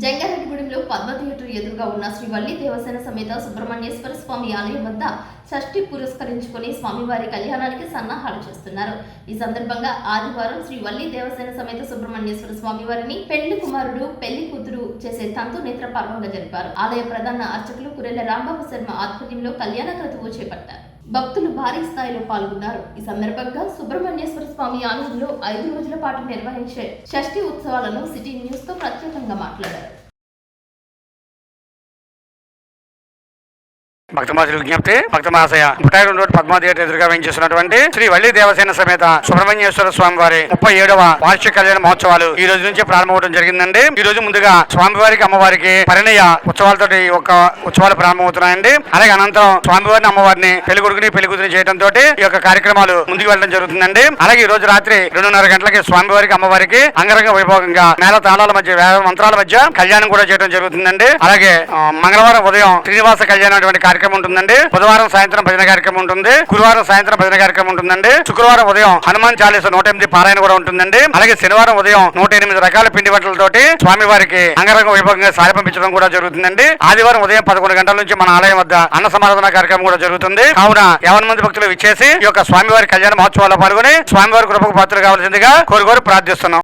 జంగారెడ్డిగూడెంలో Padma theatre ఎదురుగా ఉన్న శ్రీ వల్లి దేవసేన సమేత సుబ్రహ్మణ్యేశ్వర స్వామి ఆలయం వద్ద షష్ఠి పురస్కరించుకుని స్వామివారి కళ్యాణానికి సన్నాహాలు చేస్తున్నారు. ఈ సందర్భంగా ఆదివారం శ్రీ వల్లి దేవసేన సమేత సుబ్రహ్మణ్యేశ్వర స్వామివారిని పెళ్లి కుమారుడు పెళ్లి కూతురు చేసే తంతు నేత్ర పర్వంగా జరిపారు. ఆలయ ప్రధాన అర్చకులు కురెల్ల రాంబాబు శర్మ ఆధ్వర్యంలో కళ్యాణ క్రతువు చేపట్టారు. భక్తులు భారీ స్థాయిలో పాల్గొన్నారు. ఈ సందర్భంగా సుబ్రహ్మణ్యేశ్వర స్వామి ఆలయంలో 5 రోజుల పాటు నిర్వహించే షష్ఠి ఉత్సవాలను సిటీ న్యూస్ తో ప్రత్యేకంగా మాట్లాడారు. భక్తమాసులు విజ్ఞప్తి. భక్త మహాశయ 32 రోడ్ పద్మా థియేటర్ ఎదురుగా వేయించేస్తున్నటువంటి శ్రీ వల్లి దేవసేన సమేత సుబ్రహ్మణ్యేశ్వర స్వామి వారి 37వ వార్షిక కళ్యాణ మహోత్సవాలు ఈ రోజు నుంచి ప్రారంభమవడం జరిగిందండి. ఈ రోజు ముందుగా స్వామివారికి అమ్మవారికి పరిణయ ఉత్సవాలతో ఒక ఉత్సవాలు ప్రారంభమవుతున్నాయండి. అలాగే అనంతరం స్వామివారిని అమ్మవారిని పెళ్లి కొడుకుని పెళ్లి కూతురిని చేయడంతో ఈ యొక్క కార్యక్రమాలు ముందుకు వెళ్ళడం జరుగుతుందండి. అలాగే ఈ రోజు రాత్రి 2:30 గంటలకి స్వామివారికి అమ్మవారికి అంగరంగ వైభోగంగా మేళ తాళాల మధ్య వేద మంత్రాల మధ్య కళ్యాణం కూడా చేయడం జరుగుతుందండి. అలాగే మంగళవారం ఉదయం శ్రీనివాస కళ్యాణం కార్యక్రమం ఉంటుందండి. బుధవారం సాయంత్రం భజన కార్యక్రమం ఉంటుంది. గురువారం సాయంత్రం భజన కార్యక్రమం ఉంటుందండి. శుక్రవారం ఉదయం హనుమాన్ చాలీస 108 పారాయణ కూడా ఉంటుందండి. అలాగే శనివారం ఉదయం 108 రకాల పిండి వంటలతోటి స్వామివారికి అంగరంగ వైభవంగా సారి పంపించడం కూడా జరుగుతుందండి. ఆదివారం ఉదయం 11 గంటల నుంచి మన ఆలయం వద్ద అన్న సమారాధన కార్యక్రమం కూడా జరుగుతుంది. కావున 50 మంది భక్తులు విచ్చేసి ఈ యొక్క స్వామివారి కళ్యాణ మహోత్సవాల్లో పాల్గొని స్వామివారి కృపకు పాత్రలు కావాల్సిందిగా కోరుకోరు ప్రార్థిస్తున్నాం.